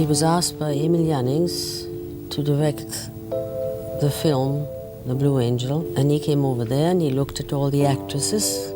He was asked by Emil Jannings to direct the film, The Blue Angel, and he came over there and he looked at all the actresses.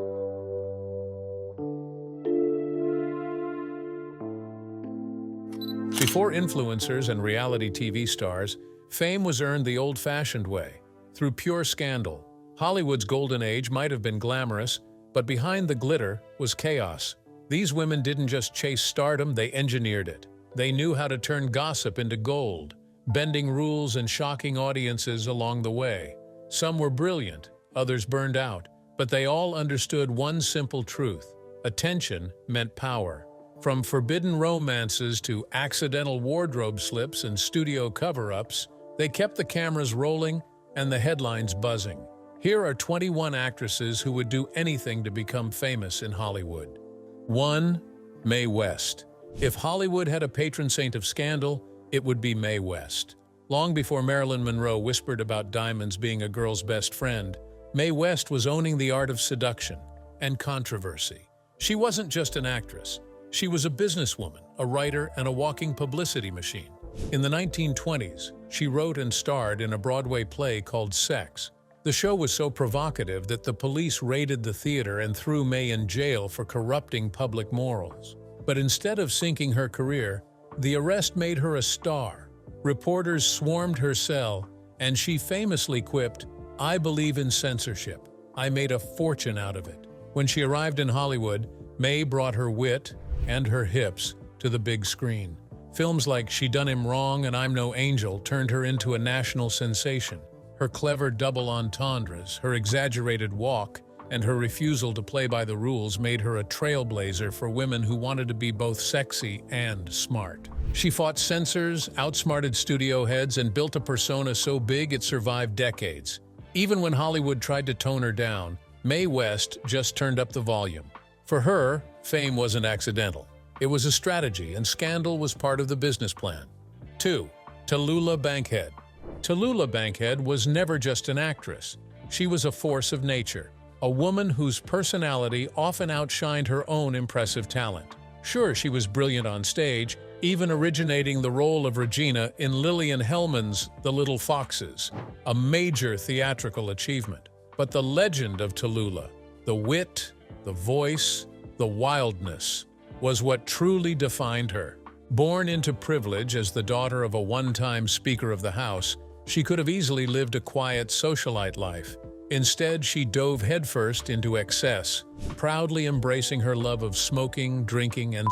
Before influencers and reality TV stars, fame was earned the old-fashioned way, through pure scandal. Hollywood's golden age might have been glamorous, but behind the glitter was chaos. These women didn't just chase stardom, they engineered it. They knew how to turn gossip into gold, bending rules and shocking audiences along the way. Some were brilliant, others burned out, but they all understood one simple truth: attention meant power. From forbidden romances to accidental wardrobe slips and studio cover-ups, they kept the cameras rolling and the headlines buzzing. Here are 21 actresses who would do anything to become famous in Hollywood. 1. Mae West. If Hollywood had a patron saint of scandal, it would be Mae West. Long before Marilyn Monroe whispered about diamonds being a girl's best friend, Mae West was owning the art of seduction and controversy. She wasn't just an actress. She was a businesswoman, a writer, and a walking publicity machine. In the 1920s, she wrote and starred in a Broadway play called Sex. The show was so provocative that the police raided the theater and threw Mae in jail for corrupting public morals. But instead of sinking her career, the arrest made her a star. Reporters swarmed her cell, and she famously quipped, "I believe in censorship. I made a fortune out of it." When she arrived in Hollywood, Mae brought her wit and her hips to the big screen. Films like She Done Him Wrong and I'm No Angel turned her into a national sensation. Her clever double entendres, her exaggerated walk, and her refusal to play by the rules made her a trailblazer for women who wanted to be both sexy and smart. She fought censors, outsmarted studio heads, and built a persona so big it survived decades. Even when Hollywood tried to tone her down, Mae West just turned up the volume. For her, fame wasn't accidental. It was a strategy, and scandal was part of the business plan. 2. Tallulah Bankhead. Tallulah Bankhead was never just an actress. She was a force of nature, a woman whose personality often outshined her own impressive talent. Sure, she was brilliant on stage, even originating the role of Regina in Lillian Hellman's The Little Foxes, a major theatrical achievement. But the legend of Tallulah, the wit, the voice, the wildness, was what truly defined her. Born into privilege as the daughter of a one-time Speaker of the House, she could have easily lived a quiet socialite life. Instead, she dove headfirst into excess, proudly embracing her love of smoking, drinking, and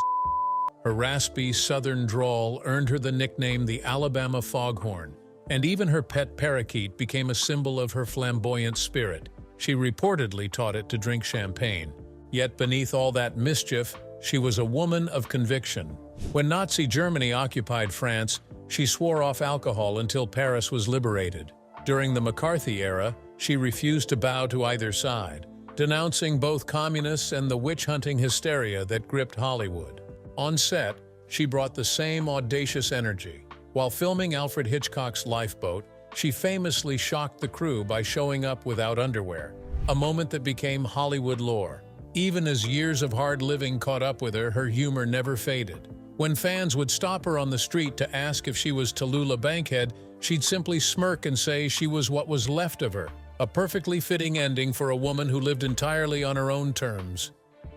her raspy southern drawl earned her the nickname the Alabama Foghorn, and even her pet parakeet became a symbol of her flamboyant spirit. She reportedly taught it to drink champagne. Yet beneath all that mischief, she was a woman of conviction. When Nazi Germany occupied France, she swore off alcohol until Paris was liberated. During the McCarthy era, she refused to bow to either side, denouncing both communists and the witch-hunting hysteria that gripped Hollywood. On set, she brought the same audacious energy. While filming Alfred Hitchcock's Lifeboat, she famously shocked the crew by showing up without underwear, a moment that became Hollywood lore. Even as years of hard living caught up with her, her humor never faded. When fans would stop her on the street to ask if she was Tallulah Bankhead, she'd simply smirk and say she was what was left of her, a perfectly fitting ending for a woman who lived entirely on her own terms.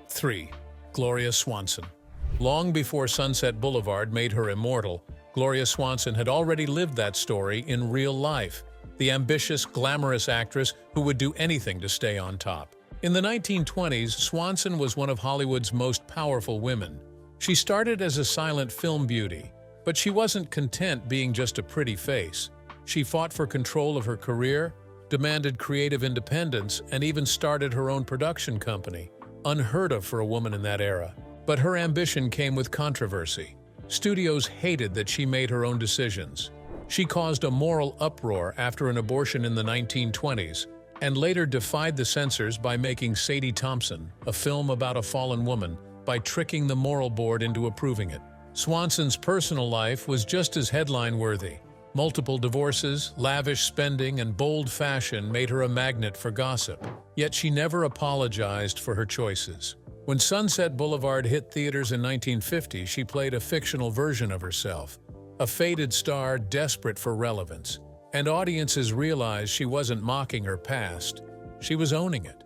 3. Gloria Swanson. Long before Sunset Boulevard made her immortal, Gloria Swanson had already lived that story in real life, the ambitious, glamorous actress who would do anything to stay on top. In the 1920s, Swanson was one of Hollywood's most powerful women. She started as a silent film beauty, but she wasn't content being just a pretty face. She fought for control of her career, demanded creative independence, and even started her own production company, unheard of for a woman in that era. But her ambition came with controversy. Studios hated that she made her own decisions. She caused a moral uproar after an abortion in the 1920s, and later defied the censors by making Sadie Thompson, a film about a fallen woman, by tricking the moral board into approving it. Swanson's personal life was just as headline-worthy. Multiple divorces, lavish spending, and bold fashion made her a magnet for gossip. Yet she never apologized for her choices. When Sunset Boulevard hit theaters in 1950, she played a fictional version of herself, a faded star desperate for relevance. And audiences realized she wasn't mocking her past, she was owning it.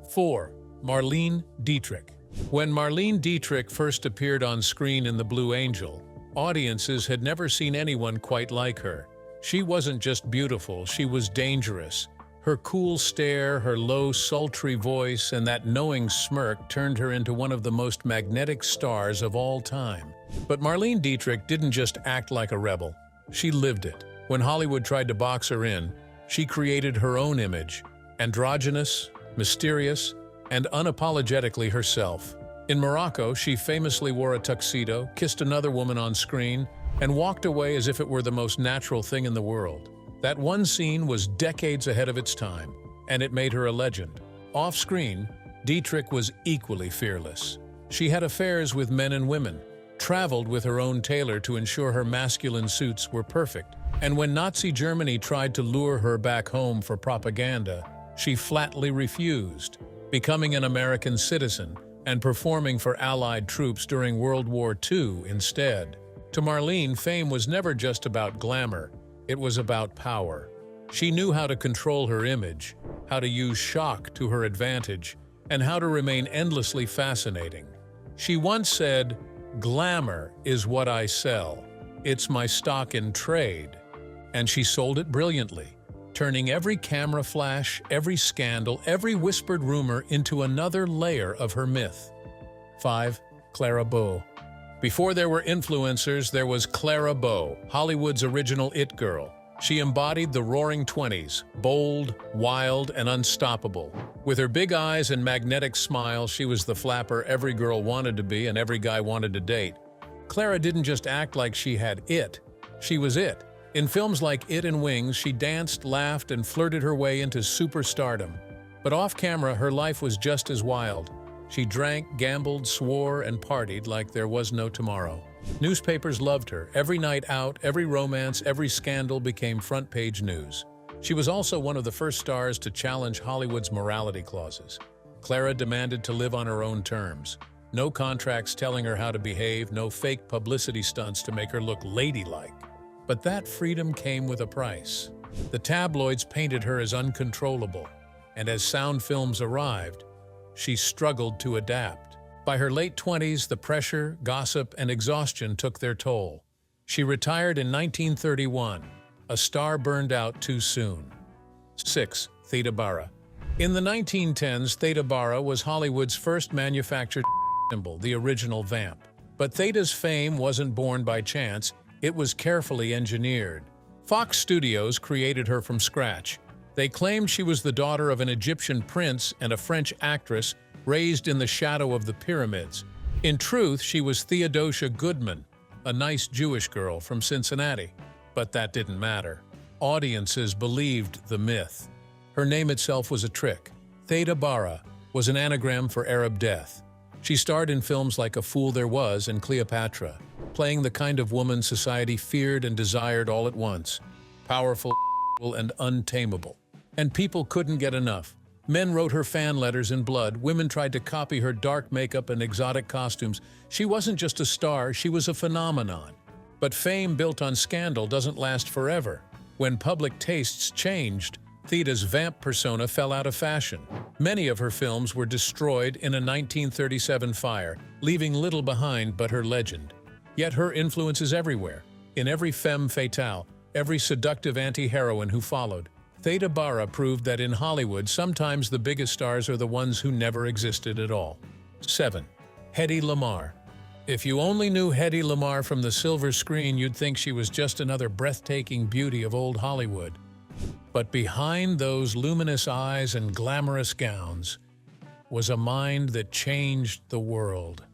4. Marlene Dietrich. When Marlene Dietrich first appeared on screen in The Blue Angel, audiences had never seen anyone quite like her. She wasn't just beautiful, she was dangerous. Her cool stare, her low, sultry voice, and that knowing smirk turned her into one of the most magnetic stars of all time. But Marlene Dietrich didn't just act like a rebel, she lived it. When Hollywood tried to box her in, she created her own image, androgynous, mysterious, and unapologetically herself. In Morocco, she famously wore a tuxedo, kissed another woman on screen, and walked away as if it were the most natural thing in the world. That one scene was decades ahead of its time, and it made her a legend. Off-screen, Dietrich was equally fearless. She had affairs with men and women, traveled with her own tailor to ensure her masculine suits were perfect, and when Nazi Germany tried to lure her back home for propaganda, she flatly refused, becoming an American citizen and performing for Allied troops during World War II instead. To Marlene, fame was never just about glamour, it was about power. She knew how to control her image, how to use shock to her advantage, and how to remain endlessly fascinating. She once said, "Glamour is what I sell. It's my stock in trade." And she sold it brilliantly, turning every camera flash, every scandal, every whispered rumor into another layer of her myth. 5. Clara Bow. Before there were influencers, there was Clara Bow, Hollywood's original it girl. She embodied the roaring 20s, bold, wild, and unstoppable. With her big eyes and magnetic smile, she was the flapper every girl wanted to be and every guy wanted to date. Clara didn't just act like she had it, she was it. In films like It and Wings, she danced, laughed, and flirted her way into superstardom. But off-camera, her life was just as wild. She drank, gambled, swore, and partied like there was no tomorrow. Newspapers loved her. Every night out, every romance, every scandal became front-page news. She was also one of the first stars to challenge Hollywood's morality clauses. Clara demanded to live on her own terms. No contracts telling her how to behave, no fake publicity stunts to make her look ladylike. But that freedom came with a price. The tabloids painted her as uncontrollable, and as sound films arrived, she struggled to adapt. By her late 20s, the pressure, gossip, and exhaustion took their toll. She retired in 1931, a star burned out too soon. 6. Theda Bara. In the 1910s, Theda Bara was Hollywood's first manufactured symbol, the original vamp. But Theda's fame wasn't born by chance, it was carefully engineered. Fox Studios created her from scratch. They claimed she was the daughter of an Egyptian prince and a French actress raised in the shadow of the pyramids. In truth, she was Theodosia Goodman, a nice Jewish girl from Cincinnati. But that didn't matter. Audiences believed the myth. Her name itself was a trick. Theda Bara was an anagram for Arab death. She starred in films like A Fool There Was and Cleopatra, playing the kind of woman society feared and desired all at once. Powerful and untamable. And people couldn't get enough. Men wrote her fan letters in blood, women tried to copy her dark makeup and exotic costumes. She wasn't just a star, she was a phenomenon. But fame built on scandal doesn't last forever. When public tastes changed, Theda's vamp persona fell out of fashion. Many of her films were destroyed in a 1937 fire, leaving little behind but her legend. Yet her influence is everywhere, in every femme fatale, every seductive anti-heroine who followed. Theda Bara proved that in Hollywood, sometimes the biggest stars are the ones who never existed at all. 7. Hedy Lamarr. If you only knew Hedy Lamarr from the silver screen, you'd think she was just another breathtaking beauty of old Hollywood. But behind those luminous eyes and glamorous gowns was a mind that changed the world.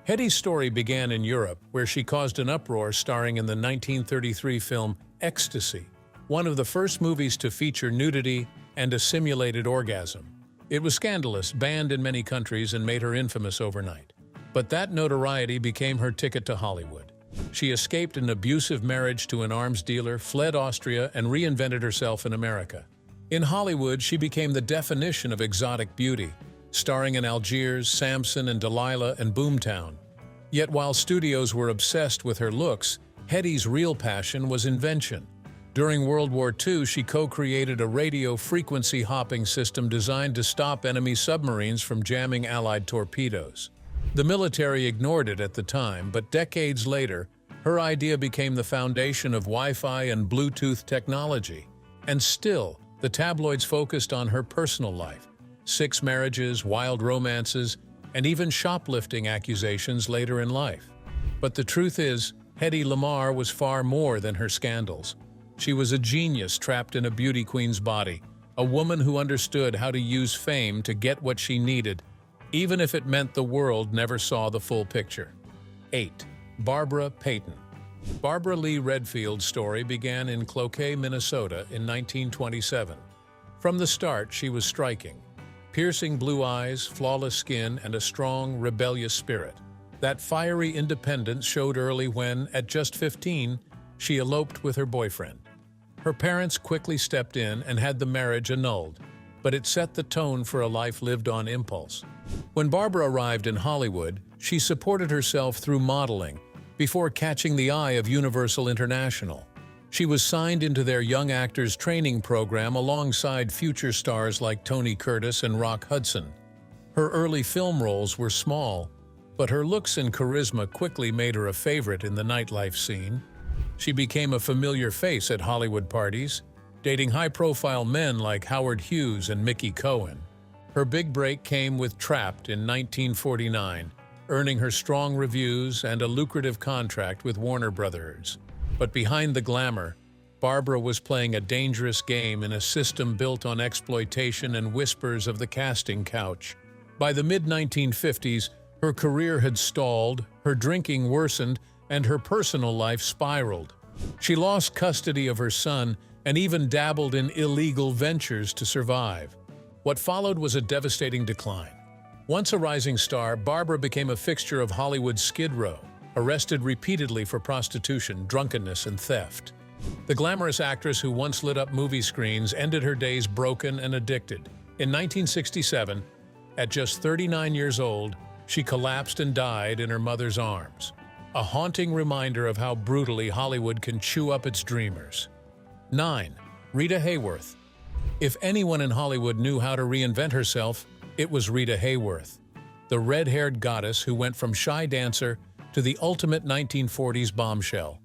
Hedy's story began in Europe, where she caused an uproar starring in the 1933 film Ecstasy, one of the first movies to feature nudity and a simulated orgasm. It was scandalous, banned in many countries, and made her infamous overnight. But that notoriety became her ticket to Hollywood. She escaped an abusive marriage to an arms dealer, fled Austria, and reinvented herself in America. In Hollywood, she became the definition of exotic beauty, starring in Algiers, Samson and Delilah, and Boomtown. Yet while studios were obsessed with her looks, Hedy's real passion was invention. During World War II, she co-created a radio frequency hopping system designed to stop enemy submarines from jamming Allied torpedoes. The military ignored it at the time, but decades later, her idea became the foundation of Wi-Fi and Bluetooth technology. And still, the tabloids focused on her personal life: 6 marriages, wild romances, and even shoplifting accusations later in life. But the truth is, Hedy Lamarr was far more than her scandals. She was a genius trapped in a beauty queen's body, a woman who understood how to use fame to get what she needed, even if it meant the world never saw the full picture. 8. Barbara Payton. Barbara Lee Redfield's story began in Cloquet, Minnesota in 1927. From the start, she was striking. Piercing blue eyes, flawless skin, and a strong, rebellious spirit. That fiery independence showed early when, at just 15, she eloped with her boyfriend. Her parents quickly stepped in and had the marriage annulled, but it set the tone for a life lived on impulse. When Barbara arrived in Hollywood, she supported herself through modeling before catching the eye of Universal International. She was signed into their Young Actors Training Program alongside future stars like Tony Curtis and Rock Hudson. Her early film roles were small, but her looks and charisma quickly made her a favorite in the nightlife scene. She became a familiar face at Hollywood parties, dating high-profile men like Howard Hughes and Mickey Cohen. Her big break came with Trapped in 1949, earning her strong reviews and a lucrative contract with Warner Brothers. But behind the glamour, Barbara was playing a dangerous game in a system built on exploitation and whispers of the casting couch. By the mid-1950s, her career had stalled, her drinking worsened, and her personal life spiraled. She lost custody of her son and even dabbled in illegal ventures to survive. What followed was a devastating decline. Once a rising star, Barbara became a fixture of Hollywood's Skid Row, arrested repeatedly for prostitution, drunkenness, and theft. The glamorous actress who once lit up movie screens ended her days broken and addicted. In 1967, at just 39 years old, she collapsed and died in her mother's arms. A haunting reminder of how brutally Hollywood can chew up its dreamers. 9. Rita Hayworth. If anyone in Hollywood knew how to reinvent herself, it was Rita Hayworth, the red-haired goddess who went from shy dancer to the ultimate 1940s bombshell.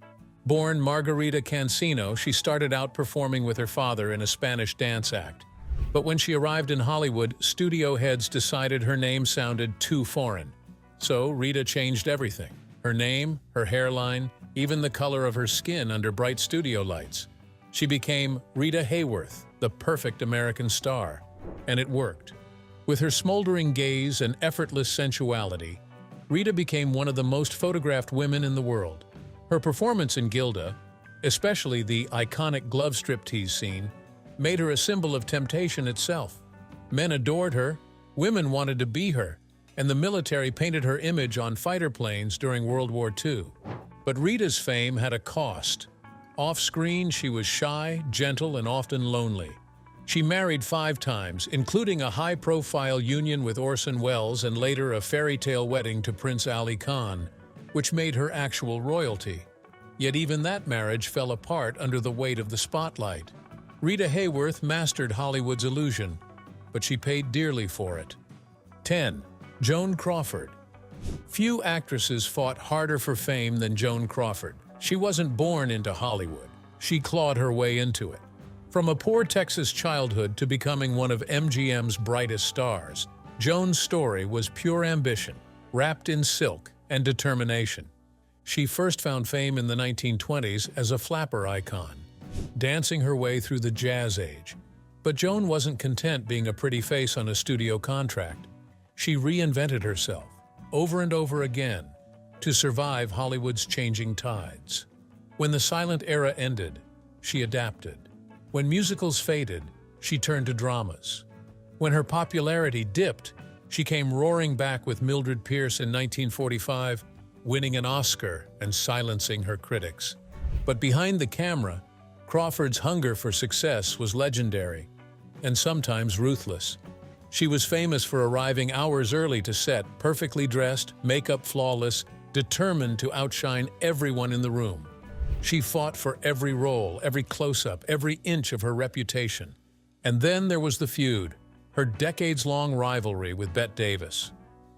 Born Margarita Cancino, she started out performing with her father in a Spanish dance act. But when she arrived in Hollywood, studio heads decided her name sounded too foreign. So Rita changed everything. Her name, her hairline, even the color of her skin under bright studio lights. She became Rita Hayworth, the perfect American star. And it worked. With her smoldering gaze and effortless sensuality, Rita became one of the most photographed women in the world. Her performance in Gilda, especially the iconic glove striptease scene, made her a symbol of temptation itself. Men adored her, women wanted to be her, and the military painted her image on fighter planes during World War II. But Rita's fame had a cost. Off-screen, she was shy, gentle, and often lonely. She married 5 times, including a high-profile union with Orson Welles and later a fairy tale wedding to Prince Ali Khan, which made her actual royalty. Yet even that marriage fell apart under the weight of the spotlight. Rita Hayworth mastered Hollywood's illusion, but she paid dearly for it. 10. Joan Crawford. Few actresses fought harder for fame than Joan Crawford. She wasn't born into Hollywood. She clawed her way into it. From a poor Texas childhood to becoming one of MGM's brightest stars, Joan's story was pure ambition, wrapped in silk and determination. She first found fame in the 1920s as a flapper icon, dancing her way through the jazz age. But Joan wasn't content being a pretty face on a studio contract. She reinvented herself, over and over again, to survive Hollywood's changing tides. When the silent era ended, she adapted. When musicals faded, she turned to dramas. When her popularity dipped, she came roaring back with Mildred Pierce in 1945, winning an Oscar and silencing her critics. But behind the camera, Crawford's hunger for success was legendary, and sometimes ruthless. She was famous for arriving hours early to set, perfectly dressed, makeup flawless, determined to outshine everyone in the room. She fought for every role, every close-up, every inch of her reputation. And then there was the feud, her decades-long rivalry with Bette Davis.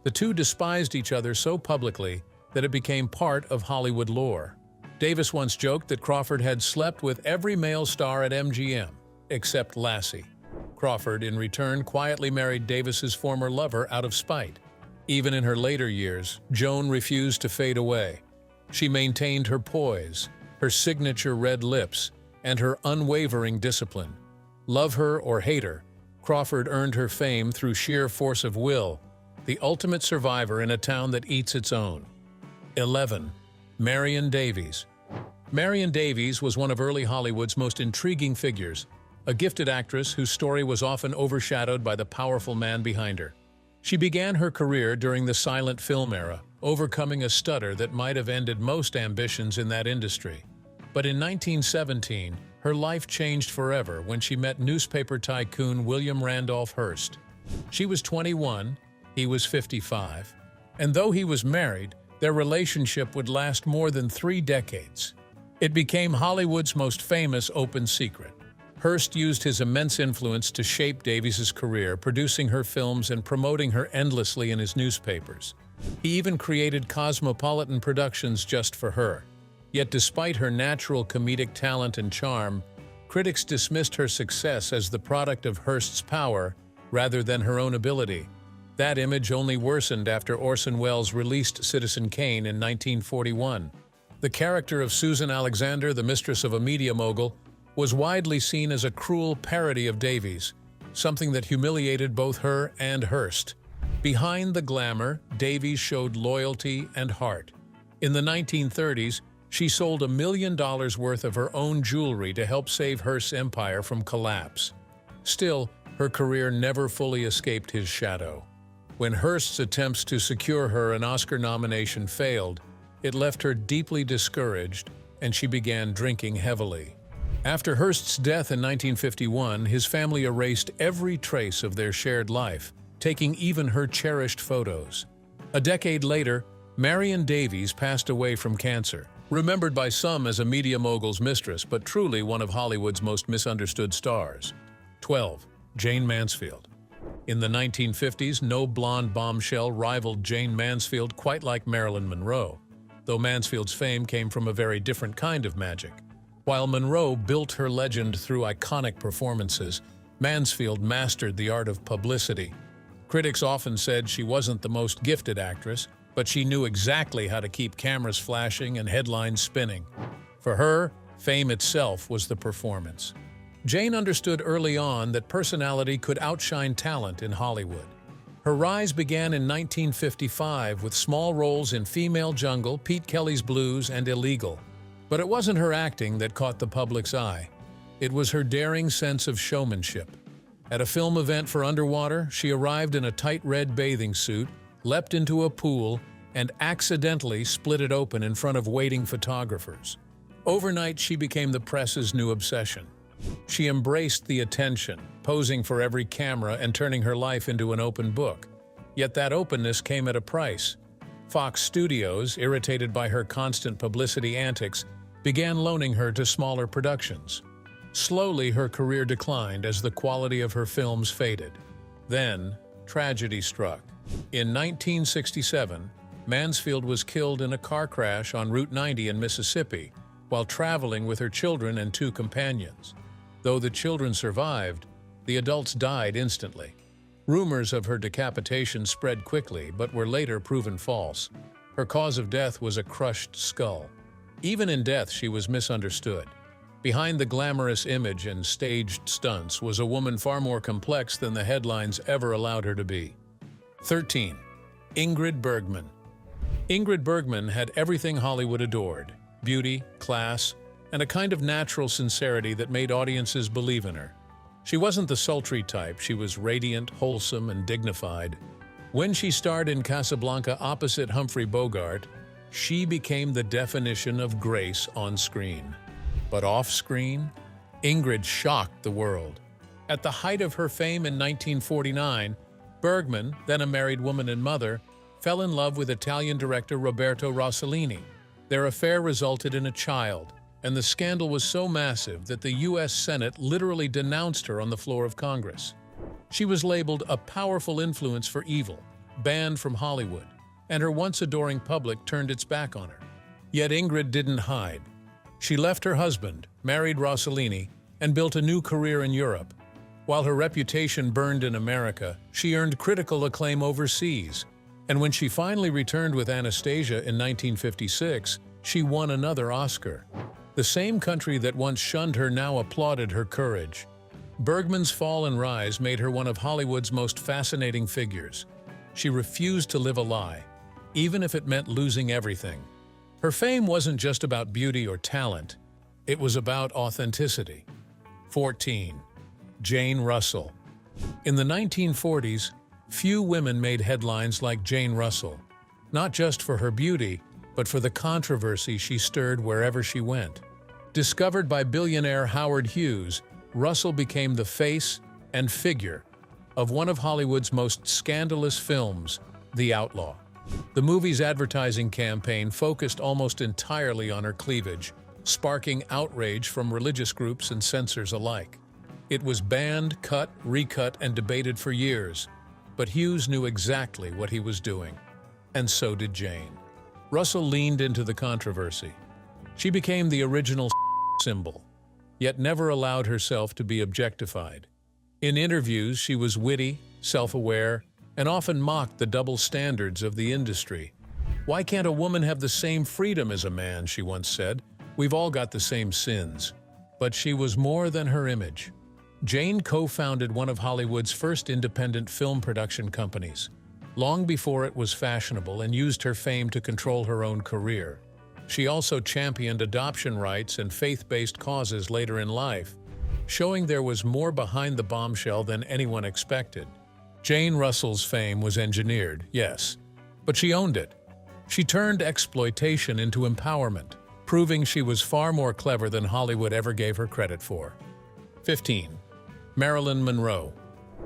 The two despised each other so publicly that it became part of Hollywood lore. Davis once joked that Crawford had slept with every male star at MGM, except Lassie. Crawford, in return, quietly married Davis's former lover out of spite. Even in her later years, Joan refused to fade away. She maintained her poise, her signature red lips, and her unwavering discipline. Love her or hate her, Crawford earned her fame through sheer force of will, the ultimate survivor in a town that eats its own. 11. Marion Davies. Marion Davies was one of early Hollywood's most intriguing figures, a gifted actress whose story was often overshadowed by the powerful man behind her. She began her career during the silent film era, overcoming a stutter that might have ended most ambitions in that industry. But in 1917, her life changed forever when she met newspaper tycoon William Randolph Hearst. She was 21, he was 55, and though he was married, their relationship would last more than 3 decades. It became Hollywood's most famous open secret. Hearst used his immense influence to shape Davies's career, producing her films and promoting her endlessly in his newspapers. He even created Cosmopolitan Productions just for her. Yet despite her natural comedic talent and charm, critics dismissed her success as the product of Hearst's power rather than her own ability. That image only worsened after Orson Welles released Citizen Kane in 1941. The character of Susan Alexander, the mistress of a media mogul, was widely seen as a cruel parody of Davies, something that humiliated both her and Hearst. Behind the glamour, Davies showed loyalty and heart. In the 1930s, she sold $1 million worth of her own jewelry to help save Hearst's empire from collapse. Still, her career never fully escaped his shadow. When Hearst's attempts to secure her an Oscar nomination failed, it left her deeply discouraged, and she began drinking heavily. After Hearst's death in 1951, his family erased every trace of their shared life, taking even her cherished photos. A decade later, Marion Davies passed away from cancer, remembered by some as a media mogul's mistress, but truly one of Hollywood's most misunderstood stars. 12. Jayne Mansfield. In the 1950s, no blonde bombshell rivaled Jayne Mansfield quite like Marilyn Monroe, though Mansfield's fame came from a very different kind of magic. While Monroe built her legend through iconic performances, Mansfield mastered the art of publicity. Critics often said she wasn't the most gifted actress, but she knew exactly how to keep cameras flashing and headlines spinning. For her, fame itself was the performance. Jayne understood early on that personality could outshine talent in Hollywood. Her rise began in 1955 with small roles in Female Jungle, Pete Kelly's Blues, and Illegal. But it wasn't her acting that caught the public's eye. It was her daring sense of showmanship. At a film event for Underwater, she arrived in a tight red bathing suit, leapt into a pool, and accidentally split it open in front of waiting photographers. Overnight, she became the press's new obsession. She embraced the attention, posing for every camera and turning her life into an open book. Yet that openness came at a price. Fox Studios, irritated by her constant publicity antics, began loaning her to smaller productions. Slowly, her career declined as the quality of her films faded. Then, tragedy struck. In 1967, Mansfield was killed in a car crash on Route 90 in Mississippi while traveling with her children and 2 companions. Though the children survived, the adults died instantly. Rumors of her decapitation spread quickly, but were later proven false. Her cause of death was a crushed skull. Even in death, she was misunderstood. Behind the glamorous image and staged stunts was a woman far more complex than the headlines ever allowed her to be. 13. Ingrid Bergman. Ingrid Bergman had everything Hollywood adored: beauty, class, and a kind of natural sincerity that made audiences believe in her. She wasn't the sultry type, she was radiant, wholesome, and dignified. When she starred in Casablanca opposite Humphrey Bogart, she became the definition of grace on screen. But off-screen, Ingrid shocked the world. At the height of her fame in 1949, Bergman, then a married woman and mother, fell in love with Italian director Roberto Rossellini. Their affair resulted in a child, and the scandal was so massive that the U.S. Senate literally denounced her on the floor of Congress. She was labeled a powerful influence for evil, banned from Hollywood, and her once adoring public turned its back on her. Yet Ingrid didn't hide. She left her husband, married Rossellini, and built a new career in Europe. While her reputation burned in America, she earned critical acclaim overseas, and when she finally returned with Anastasia in 1956, she won another Oscar. The same country that once shunned her now applauded her courage. Bergman's fall and rise made her one of Hollywood's most fascinating figures. She refused to live a lie, even if it meant losing everything. Her fame wasn't just about beauty or talent, it was about authenticity. 14. Jane Russell. In the 1940s, few women made headlines like Jane Russell, not just for her beauty, but for the controversy she stirred wherever she went. Discovered by billionaire Howard Hughes, Russell became the face and figure of one of Hollywood's most scandalous films, The Outlaw. The movie's advertising campaign focused almost entirely on her cleavage, sparking outrage from religious groups and censors alike. It was banned, cut, recut, and debated for years, but Hughes knew exactly what he was doing. And so did Jane. Russell leaned into the controversy. She became the original symbol, yet never allowed herself to be objectified. In interviews, she was witty, self-aware, and often mocked the double standards of the industry. "Why can't a woman have the same freedom as a man?" she once said. "We've all got the same sins." But she was more than her image. Jane co-founded one of Hollywood's first independent film production companies, long before it was fashionable, and used her fame to control her own career. She also championed adoption rights and faith-based causes later in life, showing there was more behind the bombshell than anyone expected. Jane Russell's fame was engineered, yes, but she owned it. She turned exploitation into empowerment, proving she was far more clever than Hollywood ever gave her credit for. 15. Marilyn Monroe.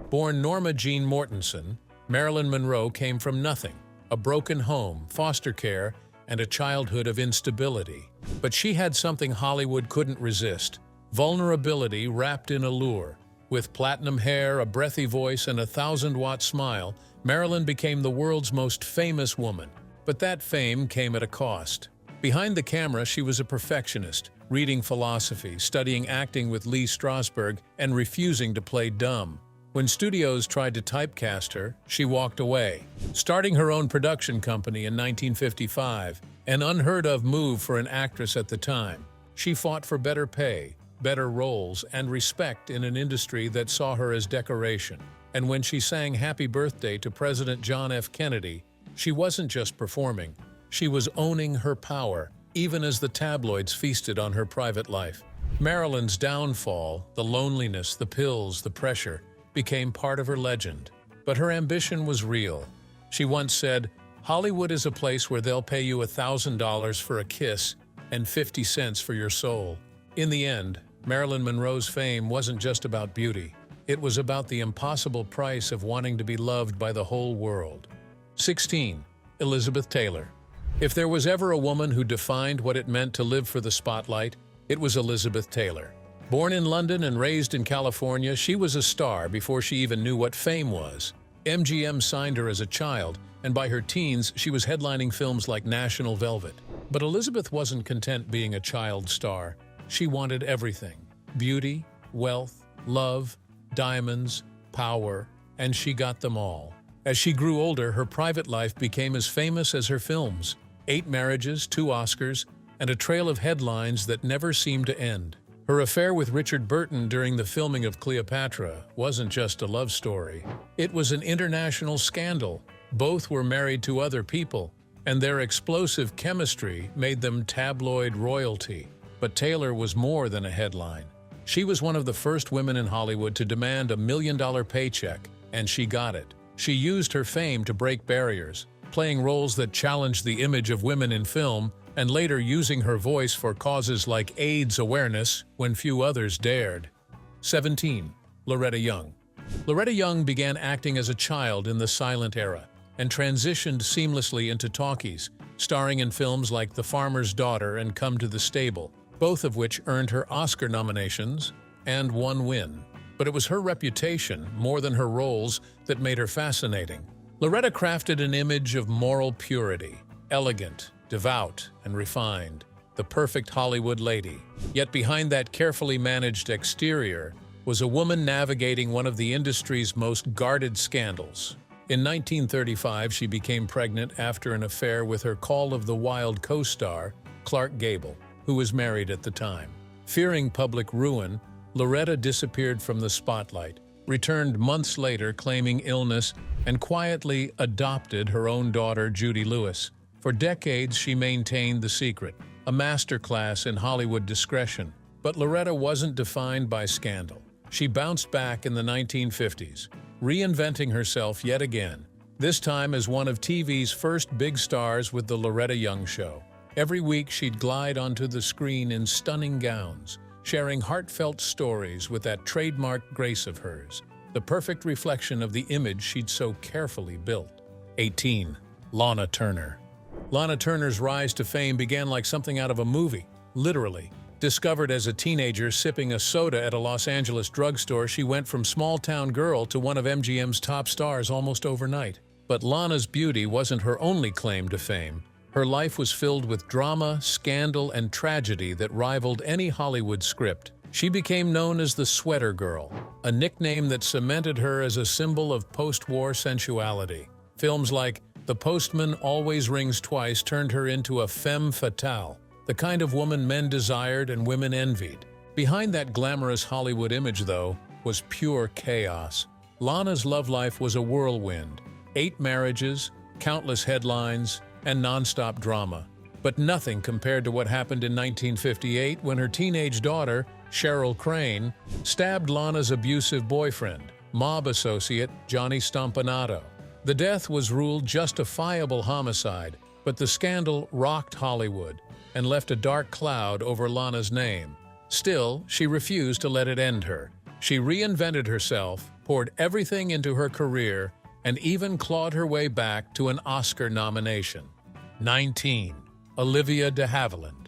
Born Norma Jean Mortensen, Marilyn Monroe came from nothing, a broken home, foster care, and a childhood of instability. But she had something Hollywood couldn't resist: vulnerability wrapped in allure. With platinum hair, a breathy voice, and a 1,000-watt smile, Marilyn became the world's most famous woman. But that fame came at a cost. Behind the camera, she was a perfectionist, reading philosophy, studying acting with Lee Strasberg, and refusing to play dumb. When studios tried to typecast her, she walked away. Starting her own production company in 1955, an unheard-of move for an actress at the time, she fought for better pay, better roles, and respect in an industry that saw her as decoration. And when she sang Happy Birthday to President John F. Kennedy, she wasn't just performing, she was owning her power, even as the tabloids feasted on her private life. Marilyn's downfall, the loneliness, the pills, the pressure, became part of her legend. But her ambition was real. She once said, "Hollywood is a place where they'll pay you $1,000 for a kiss and 50 cents for your soul." In the end, Marilyn Monroe's fame wasn't just about beauty. It was about the impossible price of wanting to be loved by the whole world. 16. Elizabeth Taylor. If there was ever a woman who defined what it meant to live for the spotlight, it was Elizabeth Taylor. Born in London and raised in California, she was a star before she even knew what fame was. MGM signed her as a child, and by her teens, she was headlining films like National Velvet. But Elizabeth wasn't content being a child star. She wanted everything: beauty, wealth, love, diamonds, power, and she got them all. As she grew older, her private life became as famous as her films: 8 marriages, 2 Oscars, and a trail of headlines that never seemed to end. Her affair with Richard Burton during the filming of Cleopatra wasn't just a love story. It was an international scandal. Both were married to other people, and their explosive chemistry made them tabloid royalty. But Taylor was more than a headline. She was one of the first women in Hollywood to demand $1 million paycheck, and she got it. She used her fame to break barriers, playing roles that challenged the image of women in film, and later using her voice for causes like AIDS awareness when few others dared. 17. Loretta Young. Loretta Young began acting as a child in the silent era and transitioned seamlessly into talkies, starring in films like The Farmer's Daughter and Come to the Stable, both of which earned her Oscar nominations and one win. But it was her reputation, more than her roles, that made her fascinating. Loretta crafted an image of moral purity, elegant, devout, and refined, the perfect Hollywood lady. Yet behind that carefully managed exterior was a woman navigating one of the industry's most guarded scandals. In 1935, she became pregnant after an affair with her Call of the Wild co-star, Clark Gable, who was married at the time. Fearing public ruin, Loretta disappeared from the spotlight, returned months later claiming illness, and quietly adopted her own daughter, Judy Lewis. For decades, she maintained the secret, a masterclass in Hollywood discretion. But Loretta wasn't defined by scandal. She bounced back in the 1950s, reinventing herself yet again, this time as one of TV's first big stars with The Loretta Young Show. Every week, she'd glide onto the screen in stunning gowns, sharing heartfelt stories with that trademark grace of hers, the perfect reflection of the image she'd so carefully built. 18. Lana Turner. Lana Turner's rise to fame began like something out of a movie, literally. Discovered as a teenager sipping a soda at a Los Angeles drugstore, she went from small-town girl to one of MGM's top stars almost overnight. But Lana's beauty wasn't her only claim to fame. Her life was filled with drama, scandal, and tragedy that rivaled any Hollywood script. She became known as the Sweater Girl, a nickname that cemented her as a symbol of post-war sensuality. Films like The Postman Always Rings Twice turned her into a femme fatale, the kind of woman men desired and women envied. Behind that glamorous Hollywood image, though, was pure chaos. Lana's love life was a whirlwind. 8 marriages, countless headlines, and non-stop drama. But nothing compared to what happened in 1958 when her teenage daughter, Cheryl Crane, stabbed Lana's abusive boyfriend, mob associate Johnny Stompanato. The death was ruled justifiable homicide, but the scandal rocked Hollywood and left a dark cloud over Lana's name. Still, she refused to let it end her. She reinvented herself, poured everything into her career, and even clawed her way back to an Oscar nomination. 19. Olivia de Havilland.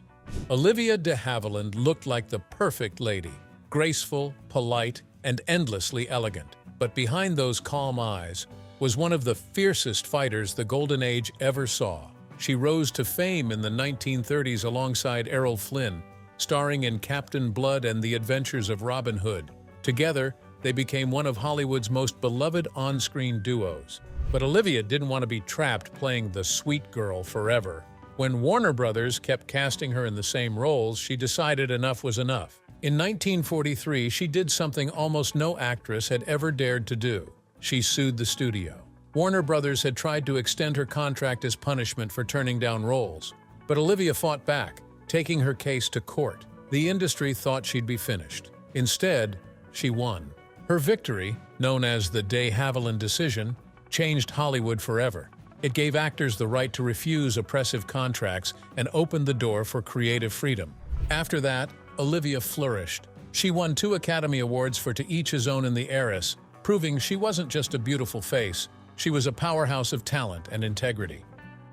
Olivia de Havilland looked like the perfect lady, graceful, polite, and endlessly elegant. But behind those calm eyes was one of the fiercest fighters the Golden Age ever saw. She rose to fame in the 1930s alongside Errol Flynn, starring in Captain Blood and The Adventures of Robin Hood. Together, they became one of Hollywood's most beloved on-screen duos. But Olivia didn't want to be trapped playing the sweet girl forever. When Warner Brothers kept casting her in the same roles, she decided enough was enough. In 1943, she did something almost no actress had ever dared to do. She sued the studio. Warner Brothers had tried to extend her contract as punishment for turning down roles, but Olivia fought back, taking her case to court. The industry thought she'd be finished. Instead, she won. Her victory, known as the de Havilland decision, changed Hollywood forever. It gave actors the right to refuse oppressive contracts and opened the door for creative freedom. After that, Olivia flourished. She won 2 Academy Awards for To Each His Own and The Heiress, proving she wasn't just a beautiful face, she was a powerhouse of talent and integrity.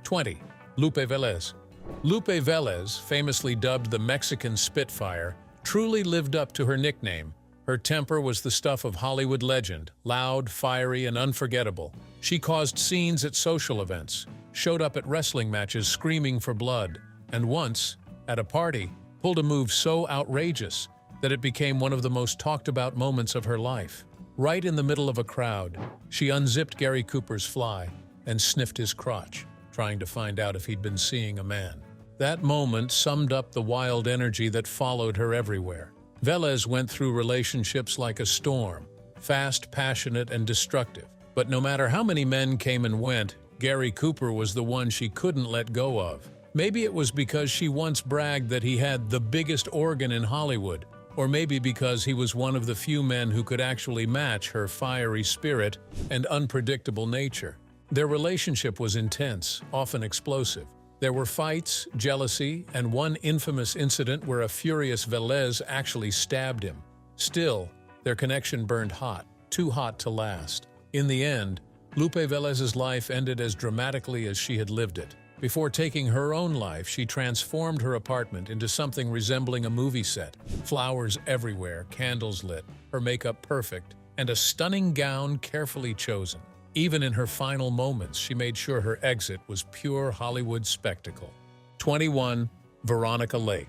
20. Lupe Velez. Lupe Velez, famously dubbed the Mexican Spitfire, truly lived up to her nickname. Her temper was the stuff of Hollywood legend, loud, fiery, and unforgettable. She caused scenes at social events, showed up at wrestling matches screaming for blood, and once, at a party, pulled a move so outrageous that it became one of the most talked about moments of her life. Right in the middle of a crowd, she unzipped Gary Cooper's fly and sniffed his crotch, trying to find out if he'd been seeing a man. That moment summed up the wild energy that followed her everywhere. Velez went through relationships like a storm, fast, passionate, and destructive. But no matter how many men came and went, Gary Cooper was the one she couldn't let go of. Maybe it was because she once bragged that he had the biggest organ in Hollywood, or maybe because he was one of the few men who could actually match her fiery spirit and unpredictable nature. Their relationship was intense, often explosive. There were fights, jealousy, and one infamous incident where a furious Velez actually stabbed him. Still, their connection burned hot. too hot to last. In the end, Lupe Velez's life ended as dramatically as she had lived it. Before taking her own life, she transformed her apartment into something resembling a movie set. Flowers everywhere, candles lit, her makeup perfect, and a stunning gown carefully chosen. Even in her final moments, she made sure her exit was pure Hollywood spectacle. 21. Veronica Lake.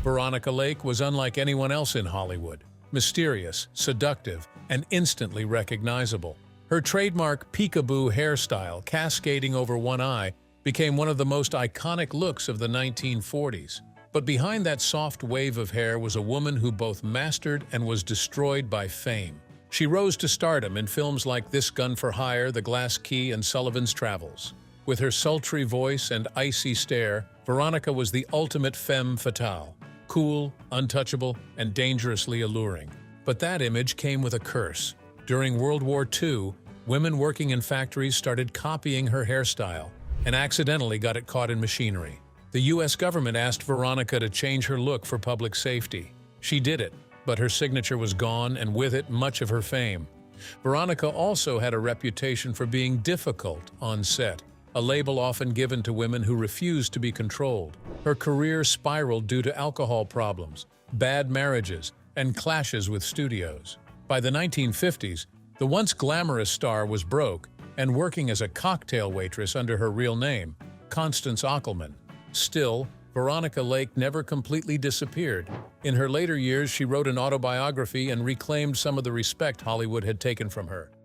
Veronica Lake was unlike anyone else in Hollywood. Mysterious, seductive, and instantly recognizable. Her trademark peekaboo hairstyle, cascading over one eye, became one of the most iconic looks of the 1940s. But behind that soft wave of hair was a woman who both mastered and was destroyed by fame. She rose to stardom in films like This Gun for Hire, The Glass Key, and Sullivan's Travels. With her sultry voice and icy stare, Veronica was the ultimate femme fatale. Cool, untouchable, and dangerously alluring. But that image came with a curse. During World War II, women working in factories started copying her hairstyle and accidentally got it caught in machinery. The US government asked Veronica to change her look for public safety. She did it, but her signature was gone, and with it, much of her fame. Veronica also had a reputation for being difficult on set, a label often given to women who refused to be controlled. Her career spiraled due to alcohol problems, bad marriages, and clashes with studios. By the 1950s, the once glamorous star was broke and working as a cocktail waitress under her real name, Constance Ockelman. Still, Veronica Lake never completely disappeared. In her later years, she wrote an autobiography and reclaimed some of the respect Hollywood had taken from her.